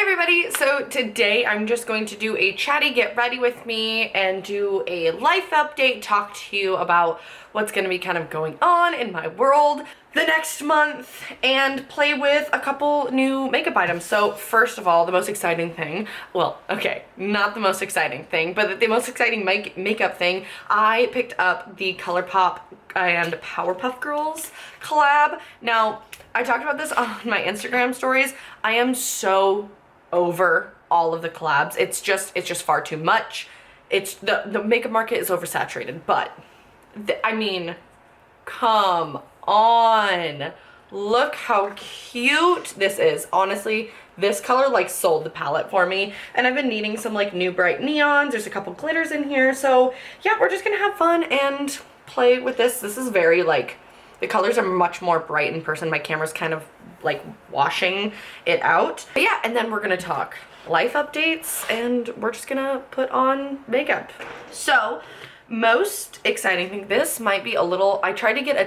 everybody, so today I'm just going to do a chatty get ready with me and do a life update, talk to you about what's going to be kind of going on in my world the next month, and play with a couple new makeup items. So first of all, the most exciting thing, well, okay, not the most exciting thing, but the most exciting makeup thing, I picked up the Colourpop and Powerpuff Girls collab. Now, I talked about this on my Instagram stories. I am so over all of the collabs. It's just far too much. It's the makeup market is oversaturated, but I mean, come on. Look how cute this is. Honestly, this color like sold the palette for me, and I've been needing some like new bright neons. There's a couple glitters in here, so yeah, we're just gonna have fun and play with this. This is very like, the colors are much more bright in person. My camera's kind of like washing it out. But yeah, and then we're gonna talk life updates and we're just gonna put on makeup. So, most exciting thing, this might be a little, I tried to get a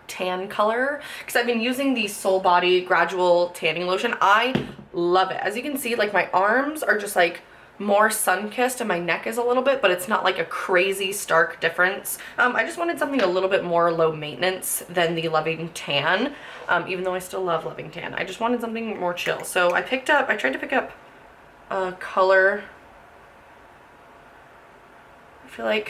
tan color because I've been using the Soul Body Gradual tanning lotion. I love it. As you can see, like my arms are just like more sun-kissed and my neck is a little bit, but it's not like a crazy stark difference. I just wanted something a little bit more low maintenance than the Loving Tan, even though I still love Loving Tan. I just wanted something more chill. So I tried to pick up a color. I feel like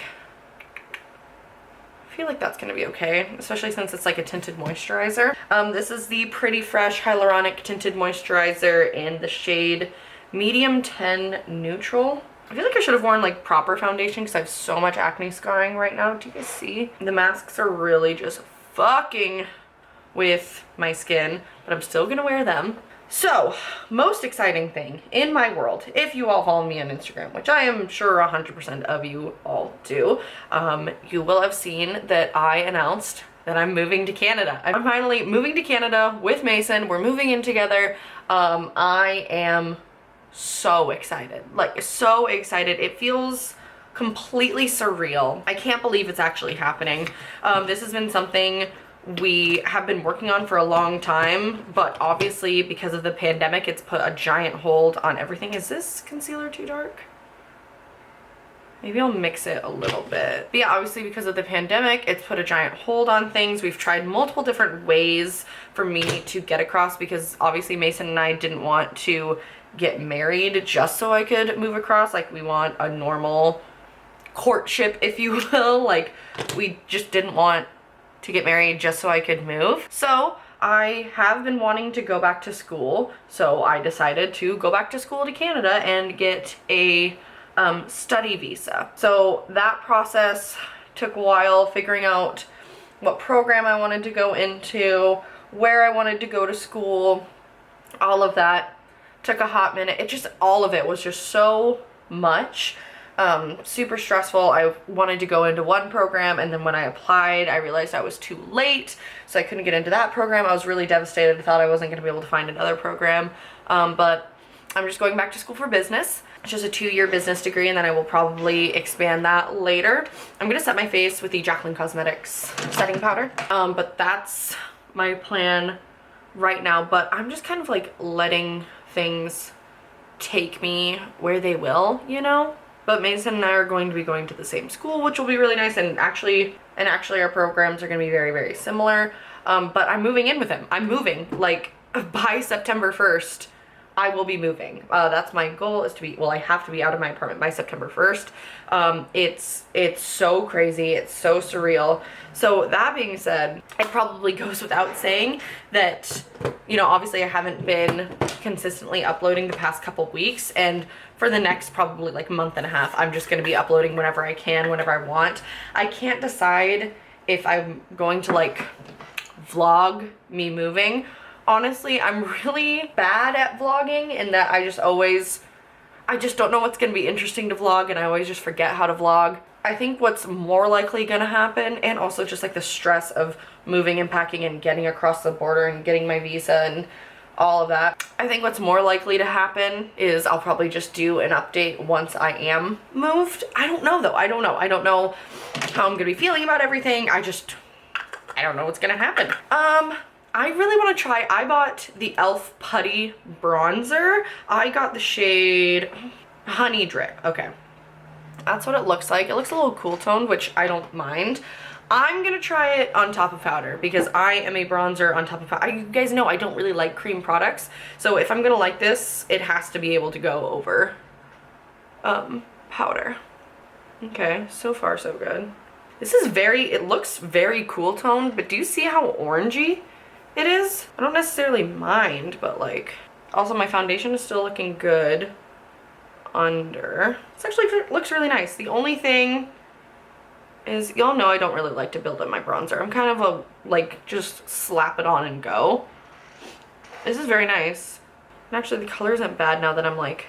that's gonna be okay, especially since it's like a tinted moisturizer. This is the Pretty Fresh Hyaluronic Tinted Moisturizer in the shade Medium 10 Neutral. I feel like I should have worn like proper foundation because I have so much acne scarring right now. Do you guys see? The masks are really just fucking with my skin, but I'm still gonna wear them. So, most exciting thing in my world, if you all follow me on Instagram, which I am sure 100% of you all do, you will have seen that I announced that I'm moving to Canada. I'm finally moving to Canada with Mason. We're moving in together. I am so excited, like so excited. It feels completely surreal. I can't believe it's actually happening. This has been something we have been working on for a long time, but obviously because of the pandemic, it's put a giant hold on everything. Is this concealer too dark? Maybe I'll mix it a little bit. But yeah, obviously because of the pandemic, it's put a giant hold on things. We've tried multiple different ways for me to get across because obviously Mason and I didn't want to get married just so I could move across. Like, we want a normal courtship, if you will. Like, we just didn't want to get married just so I could move. So I have been wanting to go back to school, so I decided to go back to school to Canada and get a study visa. So that process took a while, figuring out what program I wanted to go into, where I wanted to go to school, all of that took a hot minute. It just, all of it was just so much. Super stressful. I wanted to go into one program, and then when I applied, I realized I was too late, so I couldn't get into that program. I was really devastated. I thought I wasn't going to be able to find another program, but I'm just going back to school for business. It's just a 2-year business degree, and then I will probably expand that later. I'm going to set my face with the Jaclyn Cosmetics setting powder, but that's my plan right now. But I'm just kind of like letting things take me where they will, you know? But Mason and I are going to be going to the same school, which will be really nice, and actually our programs are going to be very, very similar. But I'm moving in with him. I'm moving, like, by September 1st, I will be moving. That's my goal, is to be, well, I have to be out of my apartment by September 1st. It's so crazy. It's so surreal. So that being said, it probably goes without saying that, you know, obviously I haven't been consistently uploading the past couple weeks, and for the next probably like month and a half, I'm just going to be uploading whenever I can, whenever I want. I can't decide if I'm going to like vlog me moving. Honestly, I'm really bad at vlogging in that I just don't know what's going to be interesting to vlog, and I always just forget how to vlog. I think what's more likely going to happen, and also just like the stress of moving and packing and getting across the border and getting my visa and all of that, I think what's more likely to happen is I'll probably just do an update once I am moved. I don't know though. I don't know how I'm going to be feeling about everything. I don't know what's going to happen. I really want to try, I bought the e.l.f. Putty bronzer. I got the shade Honey Drip. Okay. That's what it looks like. It looks a little cool toned, which I don't mind. I'm gonna try it on top of powder because I am a bronzer on top of powder. You guys know I don't really like cream products. So if I'm gonna like this, it has to be able to go over powder. Okay, so far so good. This is it looks very cool toned, but do you see how orangey it is? I don't necessarily mind, but like, also my foundation is still looking good under. This actually looks really nice. The only thing is, y'all know I don't really like to build up my bronzer. I'm kind of a, like, just slap it on and go. This is very nice. And actually the color isn't bad now that I'm like,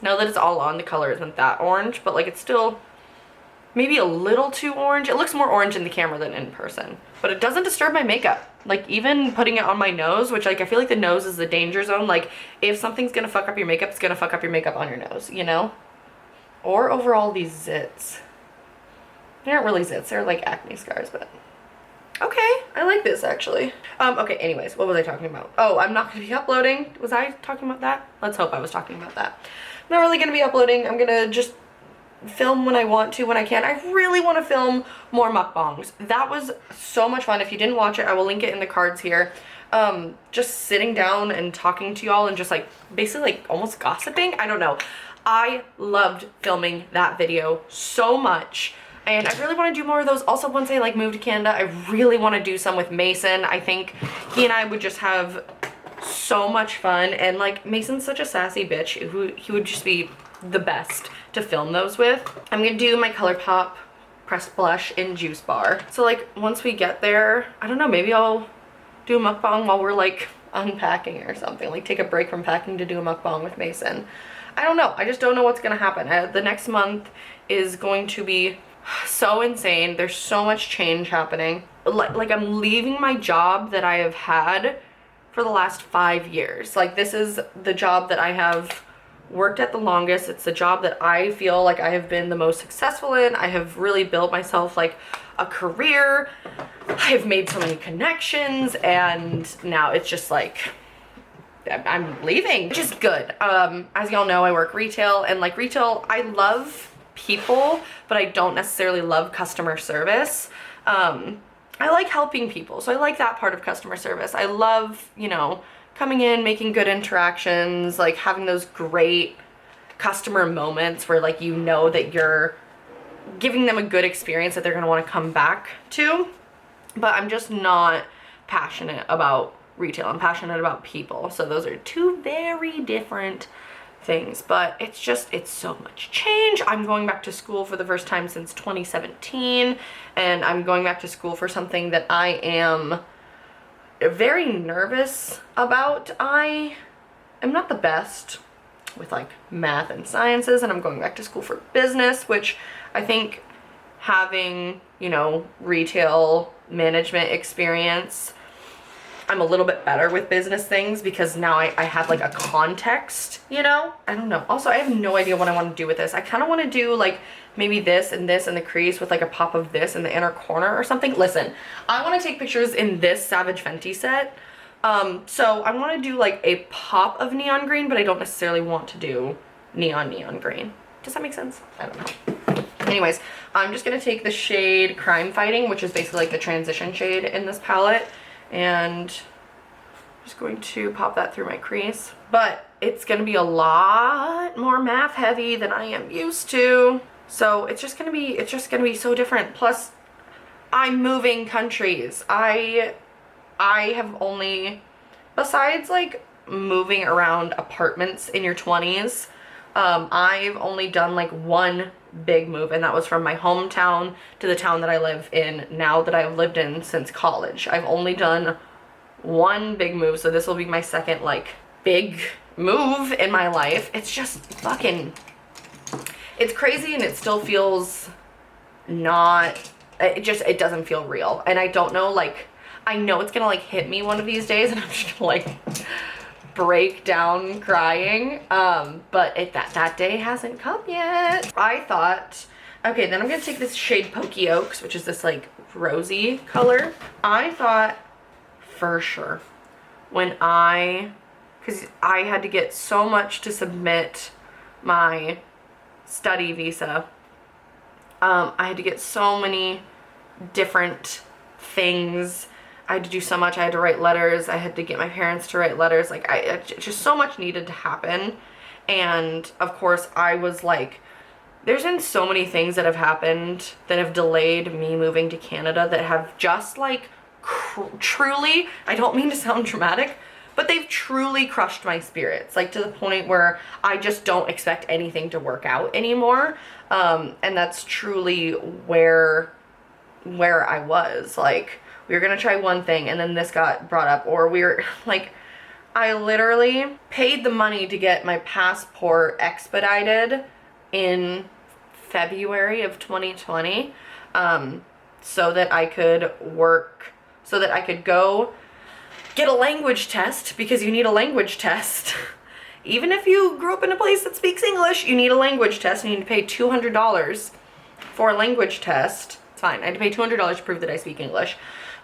now that it's all on, the color isn't that orange, but like it's still maybe a little too orange. It looks more orange in the camera than in person, but it doesn't disturb my makeup. Like even putting it on my nose, which like I feel like the nose is the danger zone. Like if something's gonna fuck up your makeup, it's gonna fuck up your makeup on your nose, you know? Or over all these zits. They aren't really zits, they're like acne scars, but okay, I like this actually. Okay, anyways, what was I talking about? Oh, I'm not gonna be uploading. Was I talking about that? Let's hope I was talking about that. I'm not really gonna be uploading. I'm gonna just film when I want to, when I can. I really want to film more mukbangs. That was so much fun. If you didn't watch it, I will link it in the cards here. Just sitting down and talking to y'all and just like basically like almost gossiping. I don't know. I loved filming that video so much. And I really want to do more of those. Also, once I like move to Canada, I really want to do some with Mason. I think he and I would just have so much fun. And like Mason's such a sassy bitch. He would just be the best to film those with. I'm gonna do my Colourpop pressed blush in Juice Bar. So like once we get there, I don't know, maybe I'll do a mukbang while we're like unpacking or something. Like take a break from packing to do a mukbang with Mason. I don't know. I just don't know what's gonna happen. The next month is going to be so insane. There's so much change happening. Like I'm leaving my job that I have had for the last 5 years. Like this is the job that I have worked at the longest. It's the job that I feel like I have been the most successful in. I have really built myself like a career. I've made so many connections and now it's just like I'm leaving, which is good. As y'all know, I work retail and like retail, I love people, but I don't necessarily love customer service. I like helping people, so I like that part of customer service. I love, you know, coming in, making good interactions, like having those great customer moments where like you know that you're giving them a good experience that they're gonna want to come back to. But I'm just not passionate about retail. I'm passionate about people. So those are two very different things, but it's so much change. I'm going back to school for the first time since 2017, and I'm going back to school for something that I am very nervous about. I am not the best with like math and sciences, and I'm going back to school for business, which I think having, you know, retail management experience, I'm a little bit better with business things because now I have like a context, you know? I don't know. Also, I have no idea what I want to do with this. I kind of want to do like maybe this and this in the crease with like a pop of this in the inner corner or something. Listen, I want to take pictures in this Savage Fenty set. So I want to do like a pop of neon green, but I don't necessarily want to do neon green. Does that make sense? I don't know. Anyways, I'm just going to take the shade Crime Fighting, which is basically like the transition shade in this palette, and I'm just going to pop that through my crease. But it's going to be a lot more math heavy than I am used to. So it's just going to be so different. Plus, I'm moving countries. I have only, besides like moving around apartments in your 20s, I've only done like one big move, and that was from my hometown to the town that I live in now that I've lived in since college. I've only done one big move, so this will be my second like big move in my life. It's just fucking, it's crazy, and it still feels not, it doesn't feel real. And I don't know, like, I know it's gonna like hit me one of these days and I'm just gonna like break down crying, but that day hasn't come yet. I thought, okay, then I'm gonna take this shade Pokey Oaks, which is this like rosy color. I thought for sure. Because I had to get so much to submit my study visa. I had to get so many different things. I had to do so much. I had to write letters. I had to get my parents to write letters. Like, just so much needed to happen. And of course I was like, there's been so many things that have happened that have delayed me moving to Canada that have just like truly, I don't mean to sound dramatic, but they've truly crushed my spirits, like to the point where I just don't expect anything to work out anymore. And that's truly where I was. Like, we were gonna try one thing and then this got brought up, or we were like, I literally paid the money to get my passport expedited in February of 2020, so that I could work, so that I could go get a language test, because you need a language test. Even if you grew up in a place that speaks English, you need a language test, and you need to pay $200 for a language test. It's fine. I had to pay $200 to prove that I speak English.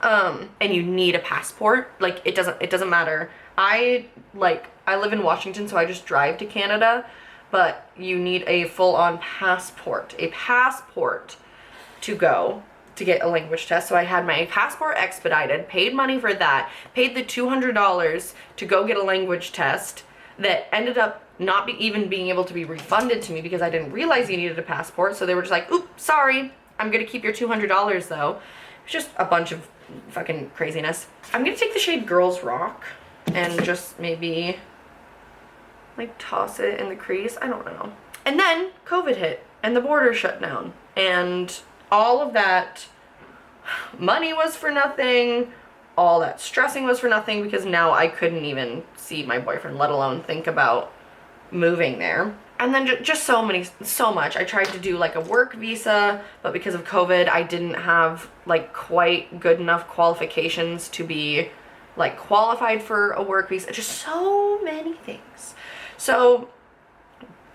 And you need a passport. Like, it doesn't matter. I live in Washington, so I just drive to Canada, but you need a full-on passport. A passport to go to get a language test. So I had my passport expedited, paid money for that, paid the $200 to go get a language test that ended up not even being able to be refunded to me because I didn't realize you needed a passport. So they were just like, oops, sorry, I'm gonna keep your $200 though. It's just a bunch of fucking craziness. I'm gonna take the shade Girls Rock and just maybe like toss it in the crease. I don't know. And then COVID hit and the border shut down, and all of that money was for nothing. All that stressing was for nothing, because now I couldn't even see my boyfriend, let alone think about moving there. And then just so much. I tried to do like a work visa, but because of COVID, I didn't have like quite good enough qualifications to be like qualified for a work visa. Just so many things. So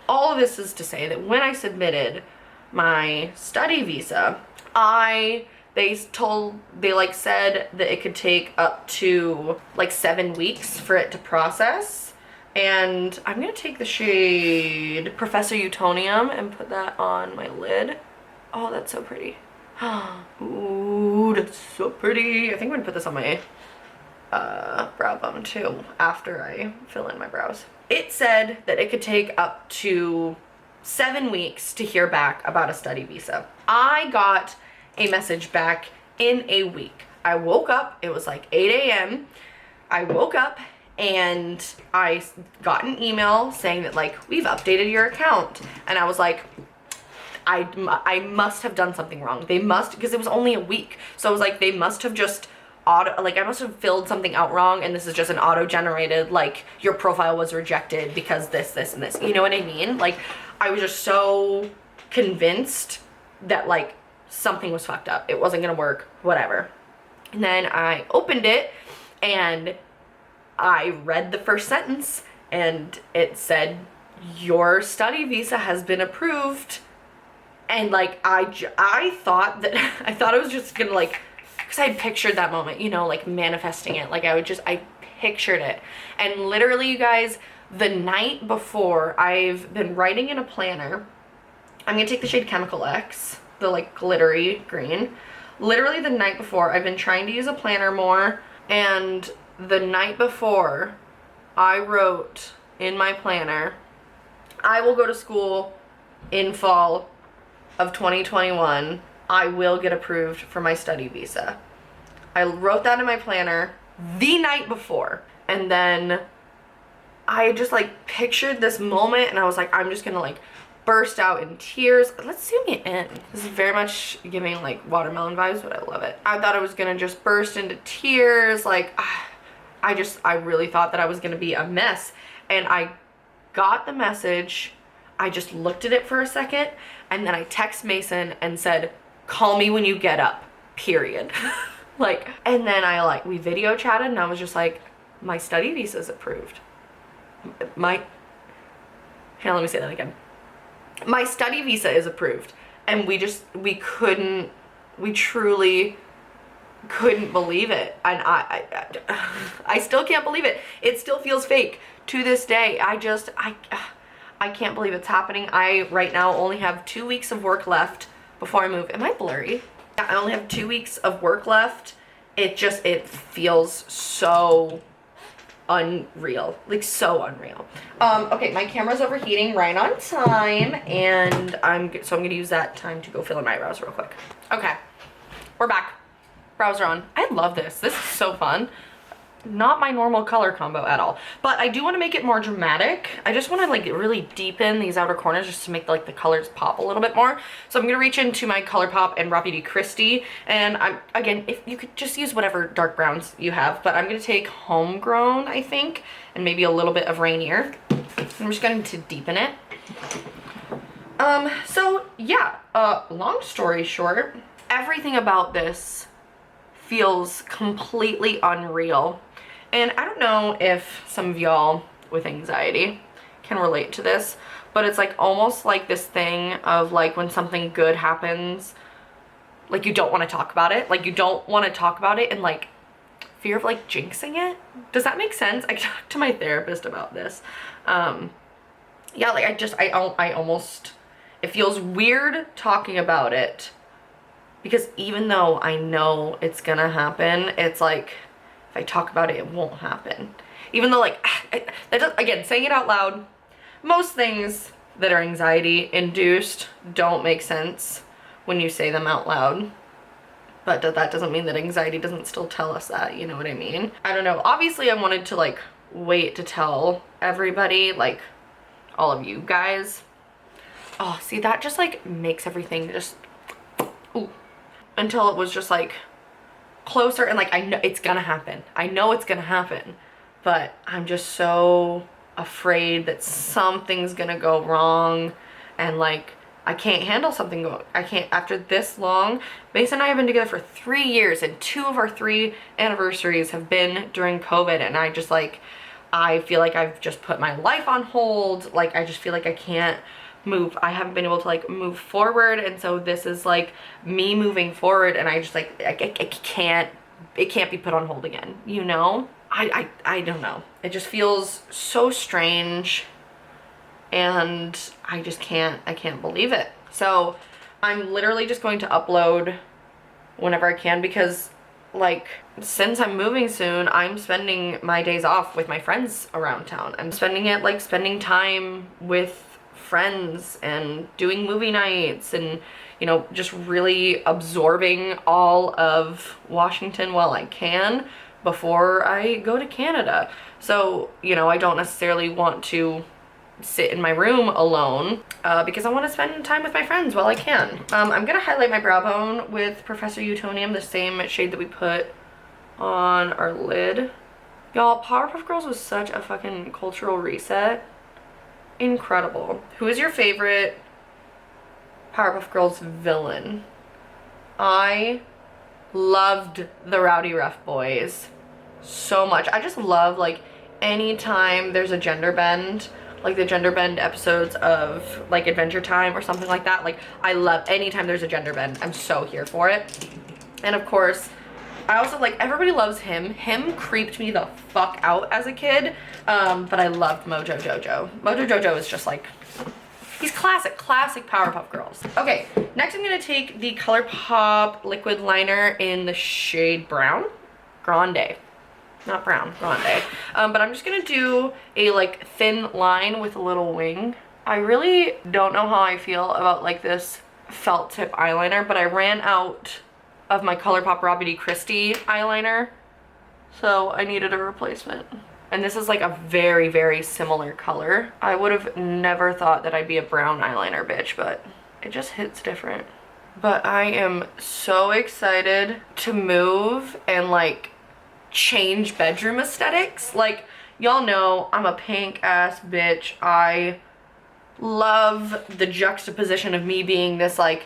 all of this is to say that when I submitted my study visa, they said that it could take up to like 7 weeks for it to process. And I'm gonna take the shade Professor Utonium and put that on my lid. Oh, that's so pretty. Ooh, that's so pretty. I think I'm gonna put this on my brow bone too after I fill in my brows. It said that it could take up to 7 weeks to hear back about a study visa. I got a message back in a week. I woke up, it was like 8 a.m. I woke up and I got an email saying that like, we've updated your account. And I was like, I must have done something wrong. They must, because it was only a week. So I was like, they must have just I must have filled something out wrong, and this is just an auto-generated, like, your profile was rejected because this, and this. You know what I mean? Like, I was just so convinced that, like, something was fucked up. It wasn't gonna work, whatever. And then I opened it, and I read the first sentence, and it said, your study visa has been approved. And, like, I thought it was just gonna, like, because I pictured that moment, you know, like manifesting it. Like I pictured it. And literally, you guys, the night before, I've been writing in a planner. I'm going to take the shade Chemical X, the like glittery green. Literally the night before, I've been trying to use a planner more. And the night before, I wrote in my planner, I will go to school in fall of 2021. I will get approved for my study visa. I wrote that in my planner the night before. And then I just like pictured this moment, and I was like, I'm just gonna like burst out in tears. Let's zoom it in. This is very much giving like watermelon vibes, but I love it. I thought I was gonna just burst into tears. Like, I really thought that I was gonna be a mess. And I got the message. I just looked at it for a second, and then I text Mason and said, call me when you get up, period. Like, and then we video chatted, and I was just like, my study visa is approved. Here, let me say that again. My study visa is approved. And we truly couldn't believe it. And I still can't believe it. It still feels fake to this day. I can't believe it's happening. I right now only have 2 weeks of work left before I move. Am I blurry? Yeah, I only have 2 weeks of work left. It feels so unreal, like so unreal. Okay, my camera's overheating right on time, and I'm gonna use that time to go fill in my brows real quick. Okay, we're back. Brows are on. I love this. This is so fun. Not my normal color combo at all, but I do want to make it more dramatic. I just want to like really deepen these outer corners just to make like the colors pop a little bit more. So I'm gonna reach into my Colourpop and RawbeautyKristi, and again, if you could just use whatever dark browns you have, but I'm gonna take Homegrown, I think, and maybe a little bit of Rainier. I'm just going to deepen it. So yeah, long story short, everything about this feels completely unreal. And I don't know if some of y'all with anxiety can relate to this, but it's like almost like this thing of like when something good happens, like you don't want to talk about it. Like you don't want to talk about it and like fear of like jinxing it. Does that make sense? I talked to my therapist about this. Yeah, like I almost, it feels weird talking about it because even though I know it's gonna happen, it's like, if I talk about it, it won't happen. Even though like, again, saying it out loud, most things that are anxiety induced don't make sense when you say them out loud. But that doesn't mean that anxiety doesn't still tell us that, you know what I mean? I don't know. Obviously I wanted to like wait to tell everybody, like all of you guys. Oh, see, that just like makes everything just, ooh. Until it was just like closer and like I know it's gonna happen. I know it's gonna happen, but I'm just so afraid that something's gonna go wrong, and like I can't handle something going. I can't, after this long. Mason and I have been together for 3 years, and 2 of our 3 anniversaries have been during COVID, and I just like, I feel like I've just put my life on hold. Like I just feel like I can't move. I haven't been able to like move forward, and so this is like me moving forward, and I just like it can't be put on hold again, you know? I don't know, it just feels so strange, and I can't believe it. So I'm literally just going to upload whenever I can, because like since I'm moving soon, I'm spending my days off with my friends around town. I'm spending it like spending time with friends and doing movie nights and, you know, just really absorbing all of Washington while I can before I go to Canada. So, you know, I don't necessarily want to sit in my room alone because I want to spend time with my friends while I can. I'm gonna highlight my brow bone with Professor Utonium, the same shade that we put on our lid. Y'all, Powerpuff Girls was such a fucking cultural reset. Incredible. Who is your favorite Powerpuff Girls villain? I loved the Rowdy Rough Boys so much. I just love like anytime there's a gender bend, like the gender bend episodes of like Adventure Time or something like that. Like I love anytime there's a gender bend. I'm so here for it. And of course, I also like, everybody loves him. Him creeped me the fuck out as a kid, but I loved Mojo Jojo. Mojo Jojo is just like, he's classic Powerpuff Girls. Okay, next I'm gonna take the Colourpop liquid liner in the shade Brown. Grande. Not brown, Grande. But I'm just gonna do a like thin line with a little wing. I really don't know how I feel about like this felt tip eyeliner, but I ran out of my Colourpop RawbeautyKristi eyeliner, so I needed a replacement. And this is like a very, very similar color. I would have never thought that I'd be a brown eyeliner bitch, but it just hits different. But I am so excited to move and like change bedroom aesthetics. Like, y'all know I'm a pink ass bitch. I love the juxtaposition of me being this like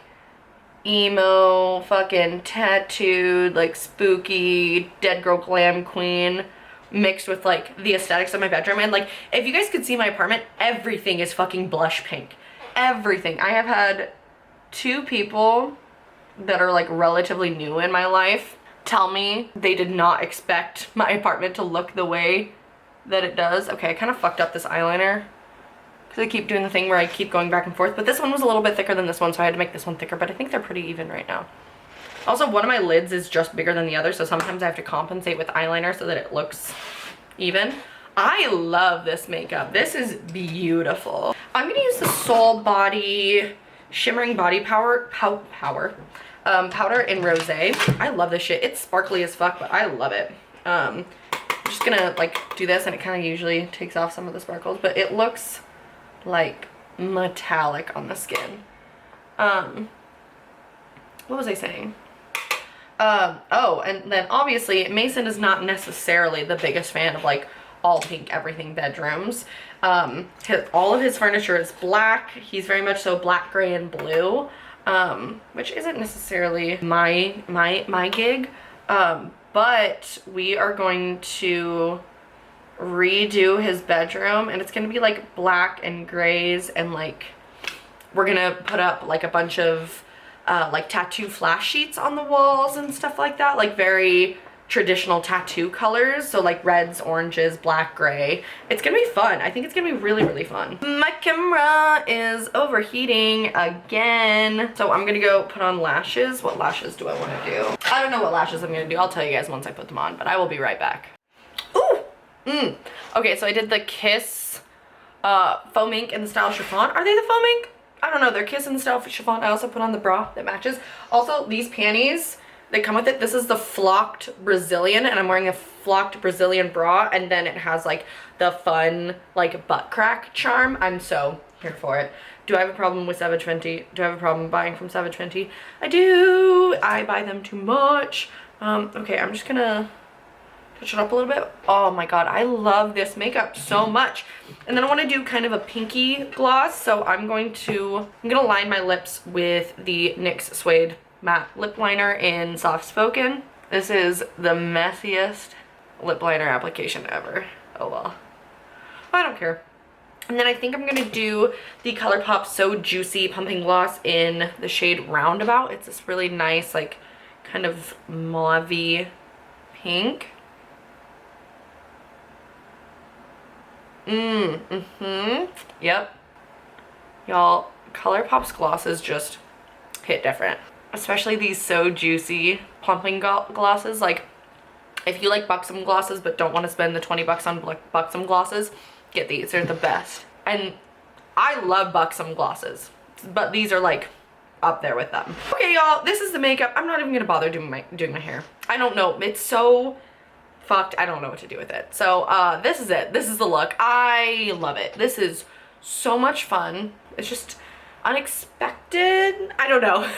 emo, fucking tattooed, like spooky, dead girl glam queen mixed with like the aesthetics of my bedroom. And like, if you guys could see my apartment, everything is fucking blush pink. Everything. I have had 2 people that are like relatively new in my life tell me they did not expect my apartment to look the way that it does. Okay, I kind of fucked up this eyeliner because I keep doing the thing where I keep going back and forth, but this one was a little bit thicker than this one, so I had to make this one thicker, but I think they're pretty even right now. Also, one of my lids is just bigger than the other, so sometimes I have to compensate with eyeliner so that it looks even. I love this makeup. This is beautiful. I'm gonna use the Soul Body Shimmering Body Powder in Rosé. I love this shit. It's sparkly as fuck, but I love it. I'm just gonna like do this, and it kind of usually takes off some of the sparkles, but it looks like metallic on the skin. What was I saying? Oh, and then obviously Mason is not necessarily the biggest fan of like all pink everything bedrooms. All of his furniture is black. He's very much so black, gray, and blue, which isn't necessarily my gig. But we are going to redo his bedroom, and it's gonna be like black and grays, and like we're gonna put up like a bunch of like tattoo flash sheets on the walls and stuff like that, like very traditional tattoo colors, so like reds, oranges, black, gray. It's gonna be fun. I think it's gonna be really, really fun. My camera is overheating again, so I'm gonna go put on lashes. What lashes do I want to do? I don't know what lashes I'm gonna do. I'll tell you guys once I put them on, but I will be right back. Ooh! Okay, so I did the Kiss faux mink in the style chiffon. Are they the faux mink? I don't know. They're Kiss in the style chiffon. I also put on the bra that matches. Also, these panties, they come with it. This is the flocked Brazilian, and I'm wearing a flocked Brazilian bra, and then it has like the fun like butt crack charm. I'm so here for it. Do I have a problem with Savage Fenty? Do I have a problem buying from Savage Fenty? I do. I buy them too much. Okay, I'm just gonna touch it up a little bit. Oh my god, I love this makeup so much. And then I want to do kind of a pinky gloss, so I'm gonna line my lips with the NYX Suede matte lip liner in Soft Spoken. This is the messiest lip liner application ever. Oh well, I don't care. And then I think I'm gonna do the Colourpop So Juicy Pumping Gloss in the shade Roundabout. It's this really nice like kind of mauve-y pink. Yep. Y'all, Colourpop's glosses just hit different. Especially these So Juicy pumping glosses. Like, if you like buxom glosses but don't want to spend the 20 bucks on buxom glosses, get these. They're the best. And I love buxom glosses, but these are like up there with them. Okay, y'all, this is the makeup. I'm not even gonna bother doing my hair. I don't know. It's so fucked. I don't know what to do with it. So this is it. This is the look. I love it. This is so much fun. It's just unexpected. I don't know.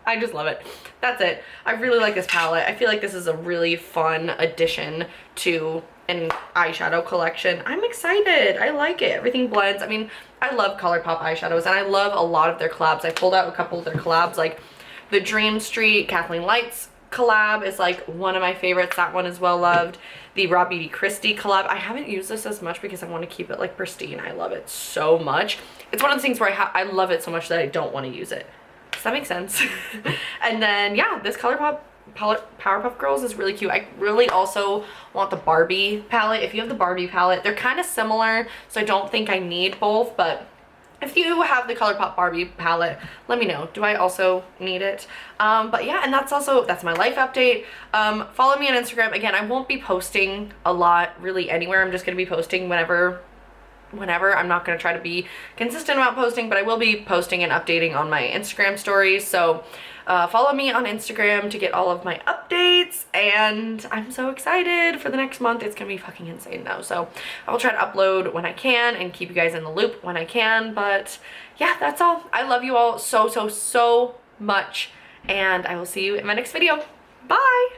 I just love it. That's it. I really like this palette. I feel like this is a really fun addition to an eyeshadow collection. I'm excited. I like it. Everything blends. I mean, I love Colourpop eyeshadows, and I love a lot of their collabs. I pulled out a couple of their collabs, like the Dream Street Kathleen Lights collab is like one of my favorites. That one is well loved. The RawbeautyKristi collab, I haven't used this as much because I want to keep it like pristine. I love it so much. It's one of the things where I love it so much that I don't want to use it. Does that make sense? And then yeah, this Colourpop Powerpuff Girls is really cute. I really also want the Barbie palette. If you have the Barbie palette, they're kind of similar, so I don't think I need both, but if you have the Colourpop Barbie palette, let me know. Do I also need it? But yeah, and that's my life update. Follow me on Instagram. Again, I won't be posting a lot really anywhere. I'm just going to be posting whenever. I'm not going to try to be consistent about posting, but I will be posting and updating on my Instagram stories. So follow me on Instagram to get all of my updates, and I'm so excited for the next month. It's gonna be fucking insane though, so I will try to upload when I can and keep you guys in the loop when I can. But yeah, that's all. I love you all so much, and I will see you in my next video. Bye.